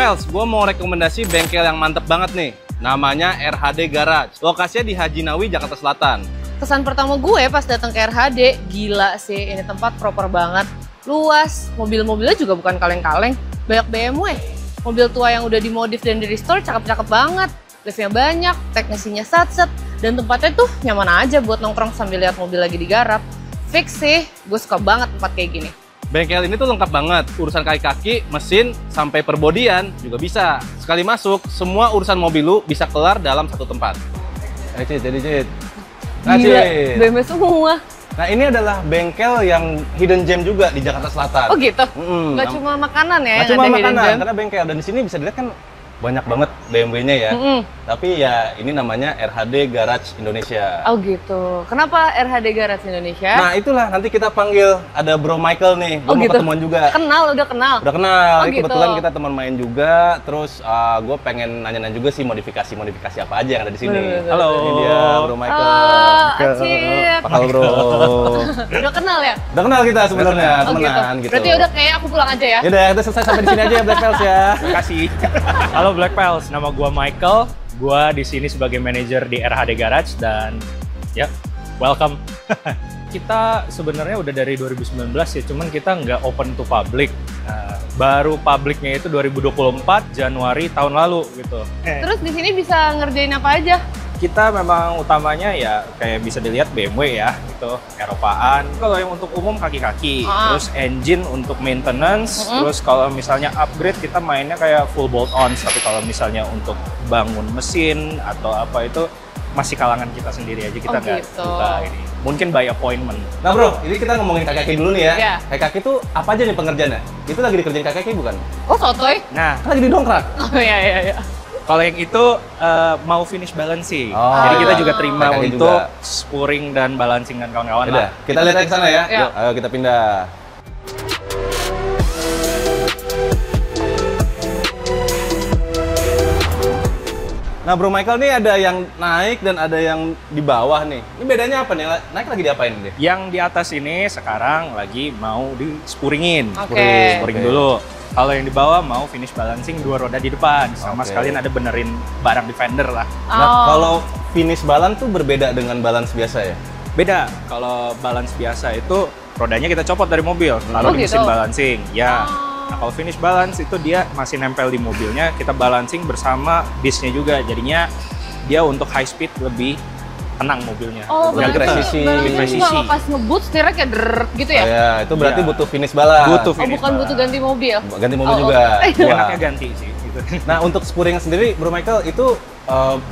Pals, gue mau rekomendasi bengkel yang mantep banget nih. Namanya RHD Garage. Lokasinya di Haji Nawi, Jakarta Selatan. Kesan pertama gue pas datang ke RHD, gila sih, ini tempat proper banget. Luas, mobil-mobilnya juga bukan kaleng-kaleng. Banyak BMW, mobil tua yang udah dimodif dan di-restore cakep-cakep banget. Liftnya banyak, teknisinya sat-set, dan tempatnya tuh nyaman aja buat nongkrong sambil lihat mobil lagi digarap. Fix sih, gue suka banget tempat kayak gini. Bengkel ini tuh lengkap banget, urusan kaki-kaki, mesin, sampai perbodian juga bisa. Sekali masuk, semua urusan mobil lu bisa kelar dalam satu tempat. Cid. Gila, BMW semua. Nah ini adalah bengkel yang hidden gem juga di Jakarta Selatan. Oh gitu? Nggak cuma makanan ya? Nggak cuma makanan, karena bengkel. Dan di sini bisa dilihat kan banyak banget BMW-nya ya. Tapi ya ini namanya RHD Garage Indonesia. Oh gitu. Kenapa RHD Garage Indonesia? Nah itulah nanti kita panggil, ada Bro Michael nih. Gue mau ketemuan juga. Udah kenal. Udah kenal. Oh, ini gitu. Kebetulan kita teman main juga. Terus gue pengen nanya-nanya juga sih modifikasi apa aja yang ada di sini. Halo. Ini dia Bro Michael. Acip. Apa Bro? Udah kenal ya? Udah kenal kita sebenarnya, temenan gitu. Berarti udah kayak aku pulang aja ya? Yaudah, kita selesai sampai di sini aja ya Black Pals ya. Terima kasih. Halo Black Pals, nama gua Michael. Gua di sini sebagai manajer di RHD Garage dan ya, welcome. Kita sebenarnya udah dari 2019 ya, cuman kita nggak open to public. Baru publiknya itu 2024 Januari tahun lalu gitu. Terus di sini bisa ngerjain apa aja? Kita memang utamanya ya kayak bisa dilihat BMW ya, gitu, Eropaan. Kalau yang untuk umum kaki-kaki, terus engine untuk maintenance, terus kalau misalnya upgrade kita mainnya kayak full bolt-on. Tapi kalau misalnya untuk bangun mesin atau apa itu masih kalangan kita sendiri aja, kita nggak buka ini. Mungkin by appointment. Nah Bro, ini kita ngomongin kaki-kaki dulu nih ya. Iya. Kaki-kaki tuh apa aja nih pengerjaannya? Itu lagi dikerjain kaki-kaki bukan? Oh sotoy? Nah, Kan lagi didongkrak. Oh iya. kalau yang itu mau finish balancing. Oh, jadi kita iya. juga terima Kaki-kaki untuk juga. spuring dan balancing dan kawan-kawan Udah, lah. kita lihat ke sana ya. Iya. Yuk, ayo kita pindah. Nah Bro Michael nih ada yang naik dan ada yang di bawah nih. Ini bedanya apa nih? Naik lagi diapain deh? Yang di atas ini sekarang lagi mau di spuringin. Oke. Spuring dulu. Kalau yang di bawah mau finish balancing dua roda di depan. Sama sekalian ada benerin barang di fender lah. Nah kalau finish balance tuh berbeda dengan balance biasa ya? Beda. Kalau balance biasa itu rodanya kita copot dari mobil, taruh di mesin balancing. Ya. Nah, kalau finish balance itu dia masih nempel di mobilnya, kita balancing bersama disnya juga. Jadinya dia untuk high speed lebih tenang mobilnya. Oh, Nggak berarti presisi. kalau pas ngebut setirnya kayak deret gitu ya? Oh, ya, itu berarti butuh finish balance. Butuh Oh, finish bukan butuh ganti mobil? Ganti mobil juga. Wah. Enaknya ganti sih. Gitu. Nah untuk spuring sendiri Bro Michael itu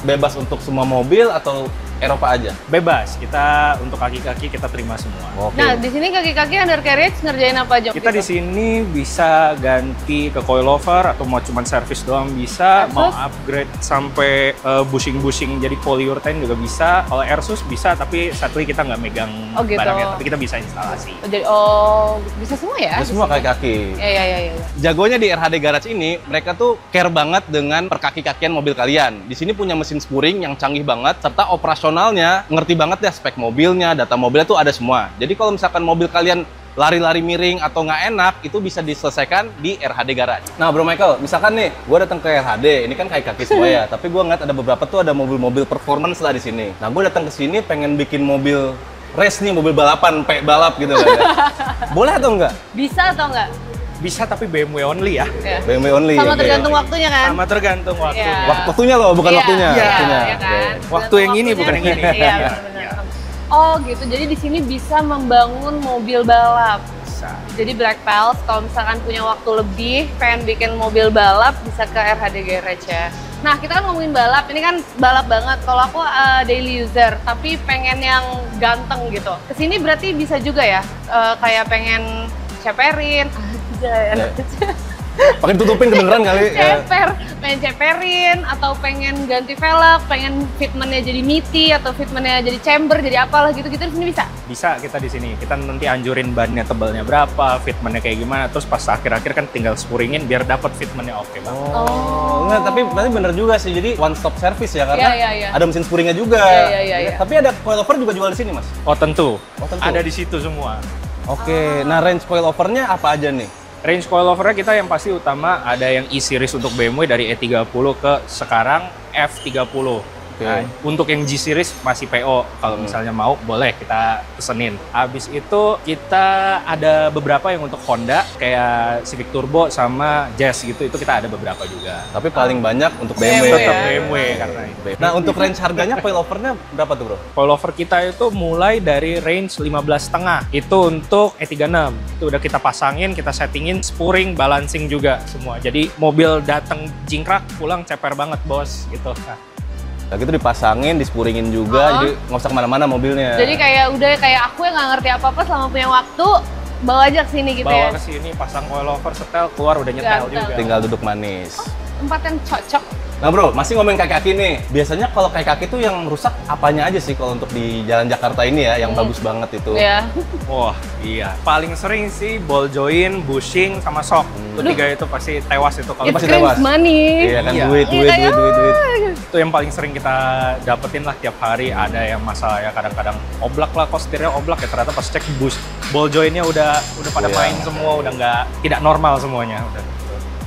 bebas untuk semua mobil atau Eropa aja? Bebas, kita untuk kaki-kaki kita terima semua. Oke. Nah, di sini kaki-kaki undercarriage ngerjain apa aja? Kita di sini bisa ganti ke coilover atau mau cuman servis doang bisa, mau upgrade sampai bushing-bushing jadi polyurethane juga bisa. Kalau Airsus bisa, tapi sadly kita nggak megang barangnya, tapi kita bisa instalasi. Jadi bisa semua ya? Bisa semua kaki-kaki. Iya. Jagonya di RHD Garage ini, mereka tuh care banget dengan perkaki-kakian mobil kalian. Di sini punya mesin spuring yang canggih banget, serta operasionalnya ngerti banget ya spek mobilnya, data mobilnya tuh ada semua. Jadi kalau misalkan mobil kalian lari-lari miring atau nggak enak, itu bisa diselesaikan di RHD Garage. Nah Bro Michael, misalkan nih, gue datang ke RHD, ini kan kaki-kaki semua ya, tapi gue ngeliat ada beberapa tuh ada mobil-mobil performance lah di sini. Nah gue datang ke sini pengen bikin mobil race nih, mobil balapan, balap gitu kan ya. Boleh atau enggak? Bisa atau enggak? Bisa tapi BMW only ya. BMW only. Sama tergantung waktunya kan? Sama tergantung waktunya. Waktunya loh, bukan waktunya. Iya Waktunya. kan? Waktu yang ini bukan yang ini. Iya, benar. Oh gitu, jadi di sini bisa membangun mobil balap. Bisa. Jadi Black Pals, kalau misalkan punya waktu lebih, pengen bikin mobil balap, bisa ke RHD Garage ya. Nah, kita kan ngomongin balap, ini kan balap banget. Kalau aku daily user, tapi pengen yang ganteng gitu. Kesini berarti bisa juga ya, kayak pengen ceperin. Pakai tutupin kedengeran kali. Pengen ceperin, atau pengen ganti velg, pengen fitmentnya jadi miti, atau fitmentnya jadi chamber, jadi apalah gitu-gitu di sini bisa? Bisa kita di sini. Kita nanti anjurin bannya tebalnya berapa, fitmentnya kayak gimana. Terus pas akhir-akhir kan tinggal spuringin biar dapat fitmentnya oke banget. Enggak, tapi berarti bener juga sih. Jadi one stop service ya, karena Iya. ada mesin spuringnya juga. Iya. Tapi ada coilover juga jual di sini, Mas? Oh tentu. Oh, tentu. Ada di situ semua. Oke, nah range coilovernya apa aja nih? Range coilovernya kita yang pasti utama ada yang E-Series untuk BMW dari E30 ke sekarang F30. Nah, untuk yang G-Series masih PO. Kalau misalnya mau, boleh kita pesenin. Habis itu kita ada beberapa yang untuk Honda, kayak Civic Turbo sama Jazz gitu. Itu kita ada beberapa juga. Tapi paling banyak untuk BMW. Tetap ya. BMW karena itu. Nah, untuk range harganya coilovernya berapa tuh, Bro? Coilover kita itu mulai dari range 15,5. Itu untuk E36. Itu udah kita pasangin, kita settingin, spuring, balancing juga semua. Jadi mobil datang jingkrak, pulang ceper banget, bos. Gitu. Nah, gitu dipasangin, dispuringin juga, jadi nggak usah kemana-mana mobilnya. Jadi kayak udah kayak aku yang nggak ngerti apa-apa selama punya waktu, bawa aja ke sini gitu ya. Bawa ke sini, pasang coilover, setel, keluar udah nyetel juga. Tinggal duduk manis. Tempat yang cocok. Nah bro, masih ngomongin kaki-kaki nih. Biasanya kalau kaki-kaki tuh yang rusak apanya aja sih kalau untuk di jalan Jakarta ini ya, yang bagus banget itu? Iya. Wah, iya. Paling sering sih ball joint, bushing, sama shock. Itu tiga itu pasti tewas itu kalau It pasti screams tewas. money. Iya kan, Iya. duit. itu yang paling sering kita dapetin lah tiap hari. Ada yang masalah ya kadang-kadang oblak lah, kok setirnya oblak ya, ternyata pas cek ball jointnya udah pada main semua, udah tidak normal semuanya. Udah.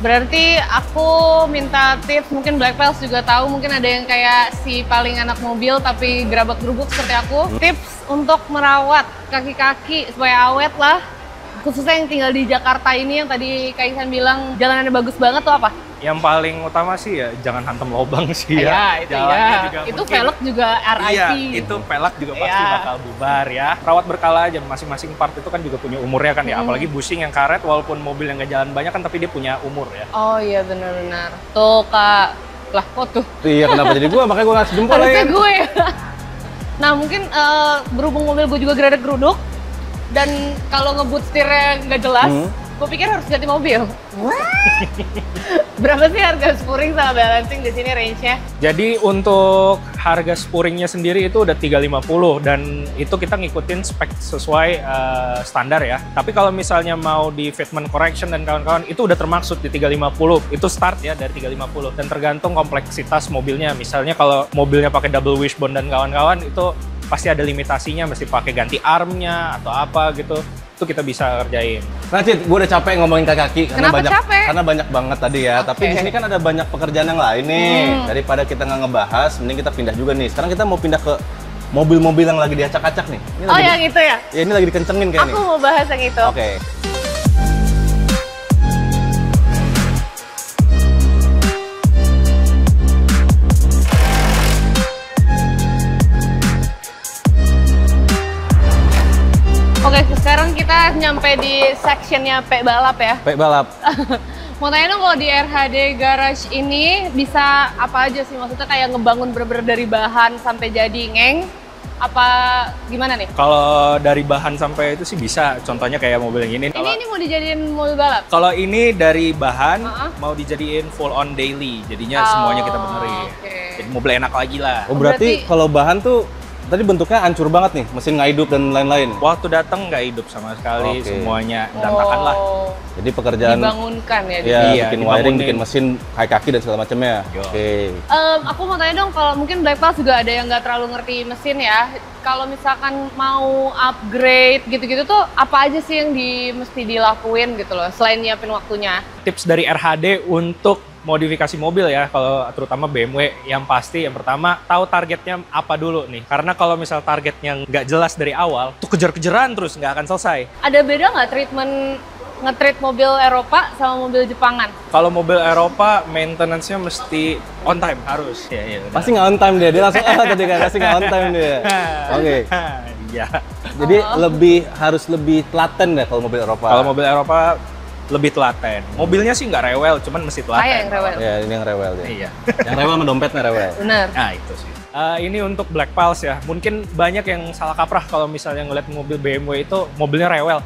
Berarti aku minta tips, mungkin Black Pals juga tahu, mungkin ada yang kayak si paling anak mobil tapi gerabak-gerubuk seperti aku. Tips untuk merawat kaki-kaki supaya awet lah, khususnya yang tinggal di Jakarta ini yang tadi Kak Ihsan bilang jalanannya bagus banget tuh apa? Yang paling utama sih ya jangan hantam lubang sih Iya, ya. itu Jalannya ya. juga Itu mungkin- velg juga RIP. Iya, itu pelak juga pasti Iya. bakal bubar ya. Rawat berkala aja, masing-masing part itu kan juga punya umurnya kan ya. Apalagi bushing yang karet, walaupun mobil yang nggak jalan banyak kan, tapi dia punya umur ya. Oh iya benar-benar. Tuh Kak, lah kok tuh? Iya, kenapa jadi gua? Makanya gua ngasih jempol Harusnya ya. gue. Nah mungkin berhubung mobil gue juga geruduk dan kalau ngebut setirnya nggak jelas, gue pikir harus ganti mobil. Berapa sih harga spuring sama balancing di sini range-nya? Jadi untuk harga spuringnya sendiri itu udah 350 dan itu kita ngikutin spek sesuai standar ya. Tapi kalau misalnya mau di fitment correction dan kawan-kawan itu udah termaksud di 350. Itu start ya dari 350 dan tergantung kompleksitas mobilnya. Misalnya kalau mobilnya pakai double wishbone dan kawan-kawan itu pasti ada limitasinya, mesti pakai ganti armnya atau apa gitu. Itu kita bisa kerjain. Nah Cid, gue udah capek ngomongin kaki karena Kenapa banyak capek? karena banyak banget tadi ya. Tapi di sini kan ada banyak pekerjaan yang lain nih. Daripada kita nggak ngebahas, mending kita pindah juga nih. Sekarang kita mau pindah ke mobil-mobil yang lagi diacak-acak nih. Ini Oh lagi yang itu ya? Ya ini lagi dikencengin kayak Aku nih. mau bahas yang itu. Oke. Oke, sekarang kita nyampe di sectionnya P Balap ya. Pak balap. Mau tanya dong, kalau di RHD Garage ini bisa apa aja sih? Maksudnya kayak ngebangun bener-bener dari bahan sampai jadi ngeng? Apa gimana nih? Kalau dari bahan sampai itu sih bisa. Contohnya kayak mobil yang ini. Ini mau dijadiin mobil balap? Kalau ini dari bahan mau dijadiin full on daily, jadinya semuanya kita benerin. Oke. Jadi mobil enak lagi lah. Oh berarti kalau bahan tuh tadi bentuknya hancur banget nih, mesin nggak hidup dan lain-lain. Waktu datang nggak hidup sama sekali, Oke. semuanya berantakan lah. Oh, Jadi pekerjaan dibangunkan ya. ya Iya, bikin dibangunin. wiring, bikin mesin, kaki dan segala macamnya. Yo. Oke. Aku mau tanya dong, kalau mungkin Black Pals juga ada yang nggak terlalu ngerti mesin ya. Kalau misalkan mau upgrade gitu-gitu tuh apa aja sih yang mesti dilakuin gitu loh, selain nyiapin waktunya? Tips dari RHD untuk modifikasi mobil ya, kalau terutama BMW, yang pasti yang pertama tahu targetnya apa dulu nih. Karena kalau misal targetnya nggak jelas dari awal, tuh kejar-kejaran terus nggak akan selesai. Ada beda nggak treatment nge-treat mobil Eropa sama mobil Jepangan? Kalau mobil Eropa, maintenance-nya mesti on time, harus. Ya, udah. Pasti nggak on time dia langsung tadi kan, pasti nggak on time dia. Oke. Iya. Jadi harus lebih telaten deh kalau mobil Eropa. Kalau mobil Eropa lebih telaten. Mobilnya sih nggak rewel, cuman mesti telaten. Kayak yang rewel. Ya ini yang rewel dia. Iya. Yang rewel sama dompetnya rewel. Bener. Nah itu sih. Ini untuk Black Pals ya. Mungkin banyak yang salah kaprah kalau misalnya ngeliat mobil BMW itu mobilnya rewel.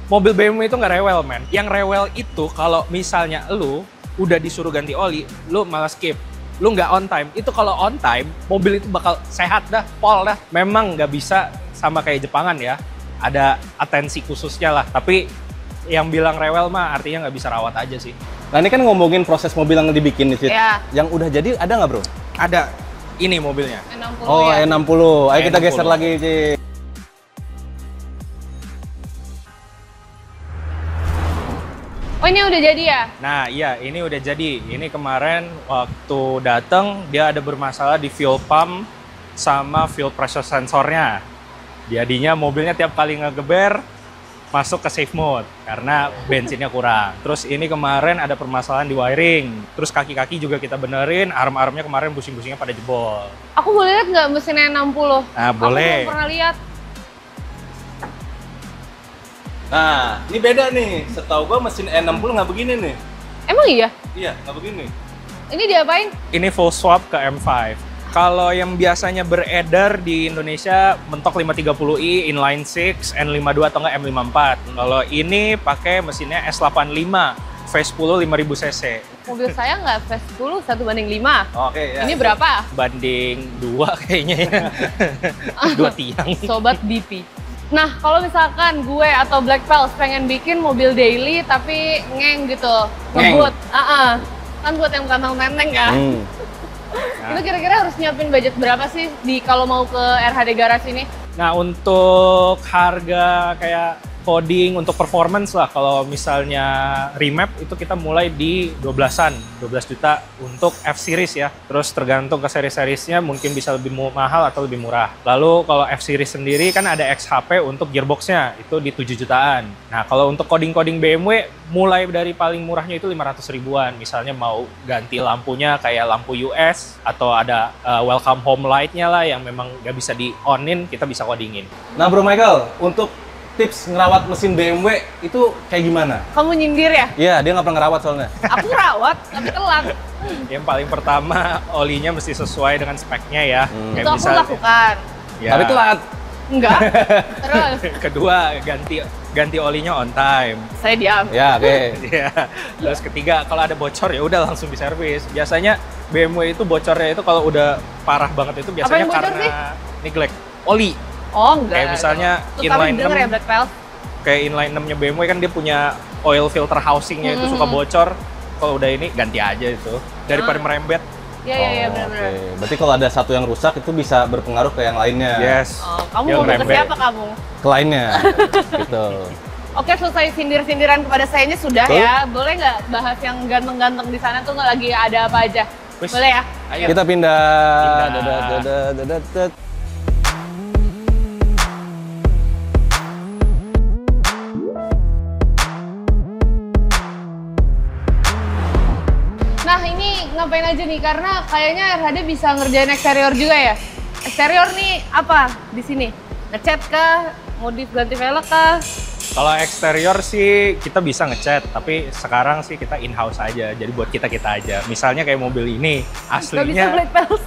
Mobil BMW itu nggak rewel, men. Yang rewel itu kalau misalnya lu udah disuruh ganti oli, lu malah skip. Lu nggak on time. Itu kalau on time, mobil itu bakal sehat dah, pol dah. Memang nggak bisa sama kayak Jepangan ya. Ada atensi khususnya lah. Tapi yang bilang rewel mah artinya nggak bisa rawat aja sih. Nah ini kan ngomongin proses mobil yang dibikin nih, Cid. Iya. Yang udah jadi ada nggak bro? Ada. Ini mobilnya. E60 Oh ya. E60. Ayo kita E60. geser lagi, Cid. ini udah jadi ya? Nah, iya, ini udah jadi. Ini kemarin waktu datang dia ada bermasalah di fuel pump sama fuel pressure sensornya. Jadinya mobilnya tiap kali ngegeber masuk ke safe mode karena bensinnya kurang. Terus ini kemarin ada permasalahan di wiring. Terus kaki-kaki juga kita benerin, arm-armnya kemarin busing-busingnya pada jebol. Aku boleh lihat nggak mesin E60? Nah, boleh. Aku belum pernah lihat. Nah, ini beda nih. Setahu gua mesin E60 nggak begini nih. Emang iya? Iya, nggak begini. Ini diapain? Ini full swap ke M5. Kalau yang biasanya beredar di Indonesia mentok 530i, inline 6, N52 atau enggak M54. Kalau ini pakai mesinnya S85, V10 5000 cc. Mobil saya nggak V10 1:5. Oke, ya. Ini berapa? Banding 2 kayaknya ya. 2 tiang. Sobat BP. Nah, kalau misalkan gue atau Black Pals pengen bikin mobil daily tapi ngeng gitu, ngebut, kan buat yang kantong tenteng ya. Itu kira-kira harus nyiapin budget berapa sih di kalau mau ke RHD Garage ini? Nah, untuk harga kayak coding untuk performance lah, kalau misalnya remap itu kita mulai di 12 juta untuk F-Series ya. Terus tergantung ke seri-serisnya mungkin bisa lebih mahal atau lebih murah. Lalu kalau F-Series sendiri kan ada XHP untuk gearboxnya, itu di 7 jutaan. Nah, kalau untuk coding-coding BMW mulai dari paling murahnya itu 500 ribuan. Misalnya mau ganti lampunya kayak lampu US atau ada welcome home light-nya lah yang memang nggak bisa di-on-in, kita bisa codingin. Nah, Bro Michael, untuk tips ngerawat mesin BMW itu kayak gimana? Kamu nyindir ya? Iya, dia nggak pernah ngerawat soalnya. Aku rawat, tapi telat. Yang paling pertama, olinya mesti sesuai dengan speknya ya. Itu aku lakukan. Ya. Tapi telat. Enggak. Terus? Kedua, ganti olinya on time. Saya diam. Ya, oke. Ya. Terus ketiga, kalau ada bocor ya udah langsung diservis. Biasanya BMW itu bocornya itu kalau udah parah banget itu biasanya karena neglect oli. Oh, enggak. Kayak misalnya inline 6. Ya, Black Pals. Kayak inline 6-nya BMW kan dia punya oil filter housingnya itu suka bocor. Kalau udah ini ganti aja itu daripada merembet. Iya, benar-benar. Oke. Berarti kalau ada satu yang rusak itu bisa berpengaruh ke yang lainnya. Yes. Oh, kamu mau ke siapa kamu? Ke lainnya. Gitu. Oke, selesai sindir-sindiran kepada sayanya sudah ya. Boleh nggak bahas yang ganteng-ganteng di sana tuh nggak lagi ada apa aja? Boleh ya? Ayo. Kita pindah. Nah, ini ngapain aja nih? Karena kayaknya RHD bisa ngerjain eksterior juga ya. Eksterior nih apa di sini? Ngecat kah? Modif ganti velg kah? Kalau eksterior sih kita bisa ngecat, tapi sekarang sih kita in-house aja. Jadi buat kita-kita aja. Misalnya kayak mobil ini, aslinya... Gak bisa Black Pals.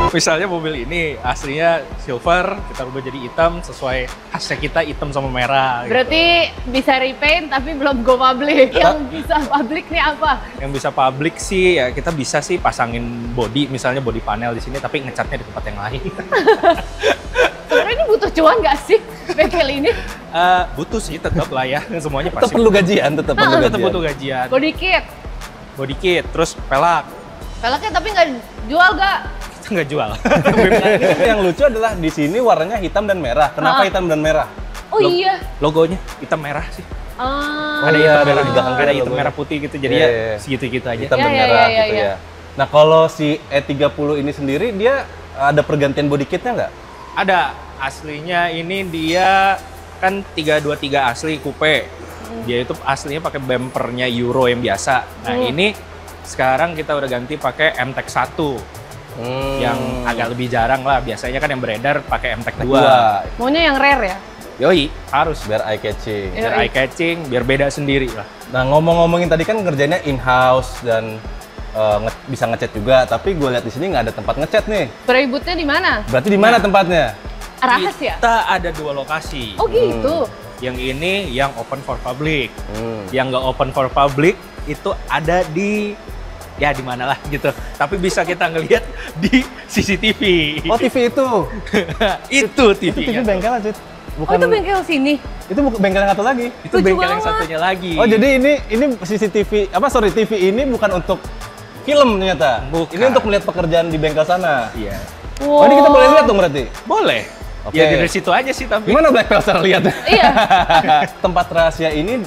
Misalnya mobil ini aslinya silver, kita rubah jadi hitam sesuai khasnya kita, hitam sama merah. Berarti gitu. bisa repaint tapi belum go public. Yang bisa public nih apa? Yang bisa public sih ya kita bisa sih pasangin body, misalnya body panel di sini tapi ngecatnya di tempat yang lain. Sebenarnya ini butuh cuan nggak sih bengkel ini? Butuh sih tetap lah ya, semuanya Tetap pasti. perlu gajian, tetap butuh gajian. Body kit, terus pelak. velgnya tapi nggak jual nggak? Kita nggak jual. Yang lucu adalah di sini warnanya hitam dan merah. Kenapa hitam dan merah? Oh iya. Logonya hitam merah sih. Oh Ada iya, hitam merah, di belakang ada ada hitam logonya. merah putih gitu. Jadi Iya, ya iya. segitu-gitu aja. Hitam dan Iya, merah iya, gitu iya. ya. Nah, kalau si E30 ini sendiri dia ada pergantian body kitnya nggak? Ada. Aslinya ini dia kan 323 asli coupe. Dia itu aslinya pakai bumpernya Euro yang biasa. Nah, ini sekarang kita udah ganti pakai MTEK 1. Yang agak lebih jarang lah. Biasanya kan yang beredar pakai MTEK 2. Maunya yang rare ya? Yoi, harus Biar eye catching. biar eye catching, biar beda sendiri lah. Nah, ngomong-ngomongin tadi kan ngerjainnya in-house dan bisa ngecat juga, tapi gue lihat di sini nggak ada tempat ngecat nih. Beributnya di mana? Berarti di mana tempatnya? Rahasia. Kita ada 2 lokasi. Oh gitu. Yang ini yang open for public. Yang nggak open for public itu ada di ya di mana lah gitu. Tapi bisa kita ngelihat di CCTV. Oh, TV itu. Itu Itu TV TV-nya. bengkelan, Cid. Oh itu bengkel sini. Itu bukan bengkel yang satu lagi. Itu Lucu bengkel yang banget. satunya lagi. Oh, jadi ini CCTV TV ini bukan untuk film ternyata. Bukan. Ini untuk melihat pekerjaan di bengkel sana. Iya. Oh, ini kita boleh lihat dong berarti? Boleh. Oke. Ya dari situ aja sih tapi. Gimana Black Pals cara lihatnya? Iya. Tempat rahasia ini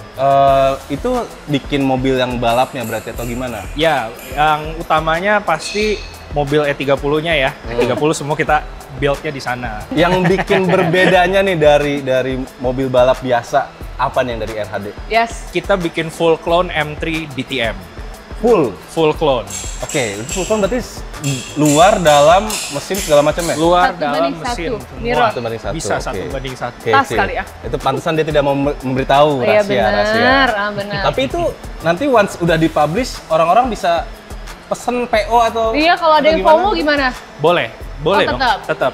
itu bikin mobil yang balapnya berarti atau gimana? Ya, yang utamanya pasti mobil E30-nya ya. E30 semua kita build-nya di sana. Yang bikin berbedanya nih dari mobil balap biasa, apa nih yang dari RHD? Yes. Kita bikin full clone M3 DTM. Full clone. Oke, itu full clone berarti luar, dalam, mesin segala macam ya? Luar, Satu dalam, banding mesin. satu. semua. Mirror. 1:1. Bisa Oke. 1:1. Oke, Tas oke. kali ya? Itu pantesan dia tidak mau memberitahu Iya rahasia. benar, benar. Tapi itu nanti once udah dipublish, orang-orang bisa pesen PO atau Iya, kalau ada atau yang FOMO gimana? Boleh dong. tetap? Tetap.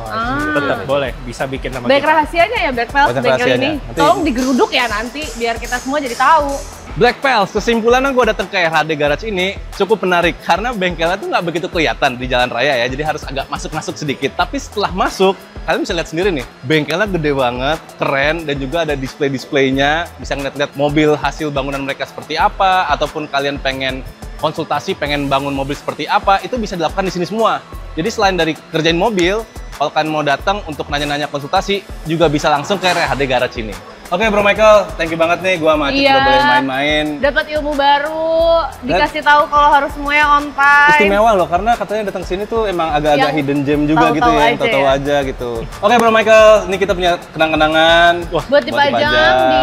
Ah. Tetap boleh. Bisa bikin nama Baik kita. rahasianya ya Black Pals Baik bengkel rahasianya. ini. Nanti- Tolong digeruduk ya nanti biar kita semua jadi tahu. Black Pals, kesimpulannya gue datang ke RHD Garage ini cukup menarik karena bengkelnya tuh nggak begitu kelihatan di jalan raya ya, jadi harus agak masuk-masuk sedikit. Tapi setelah masuk, kalian bisa lihat sendiri nih, bengkelnya gede banget, keren, dan juga ada display-displaynya, bisa ngeliat-liat mobil hasil bangunan mereka seperti apa, ataupun kalian pengen konsultasi, pengen bangun mobil seperti apa, itu bisa dilakukan di sini semua. Jadi selain dari kerjain mobil, kalau kalian mau datang untuk nanya-nanya konsultasi, juga bisa langsung ke RHD Garage ini. Oke Bro Michael, thank you banget nih, gua sama Acit Iya. udah boleh main-main. Dapat ilmu baru, dikasih tahu kalau harus semuanya on time. Istimewa loh, karena katanya datang sini tuh emang agak-agak Yang hidden gem juga tahu-tahu gitu ya, yang aja tahu-tahu ya. aja gitu. Oke Bro Michael, ini kita punya kenang-kenangan. Buat dipajang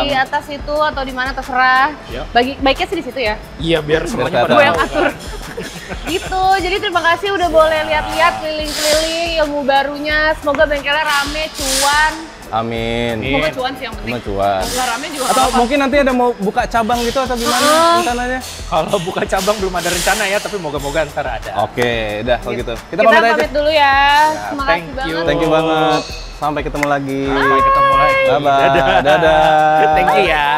di atas itu atau di mana terserah. Yap. Baiknya sih di situ ya. Iya, biar semuanya Biar pada Gue yang tahu. atur. Gitu. Jadi terima kasih udah boleh lihat-lihat keliling-keliling ilmu barunya. Semoga bengkelnya rame, cuan. Amin. Semoga cuan sih yang penting. Sama cuan. Nggak rame juga Atau nggak apa-apa. mungkin nanti ada mau buka cabang gitu atau gimana rencananya? Kalau buka cabang belum ada rencana ya, tapi moga-moga ntar ada. Oke, udah kalau gitu. Kita Kita pamit aja. pamit dulu ya. Ya, Terima thank kasih you. banget. Thank you banget. Sampai ketemu lagi. Sampai ketemu lagi. Bye-bye. Dadah. Thank you ya.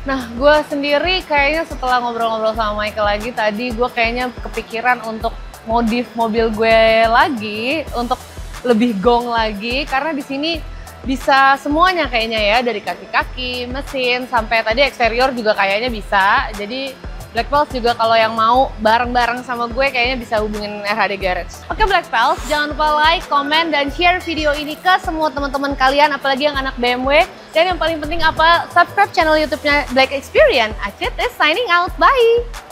Nah, gue sendiri kayaknya setelah ngobrol-ngobrol sama Michael lagi tadi, gue kayaknya kepikiran untuk modif mobil gue lagi, untuk lebih gong lagi, karena di sini bisa semuanya kayaknya ya, dari kaki-kaki, mesin, sampai tadi eksterior juga kayaknya bisa. Jadi Black Pals juga kalau yang mau bareng-bareng sama gue kayaknya bisa hubungin RHD Garage. Oke Black Pals, jangan lupa like, komen, dan share video ini ke semua teman-teman kalian, apalagi yang anak BMW. Dan yang paling penting apa? Subscribe channel YouTube-nya Black Experience. Acit is signing out. Bye!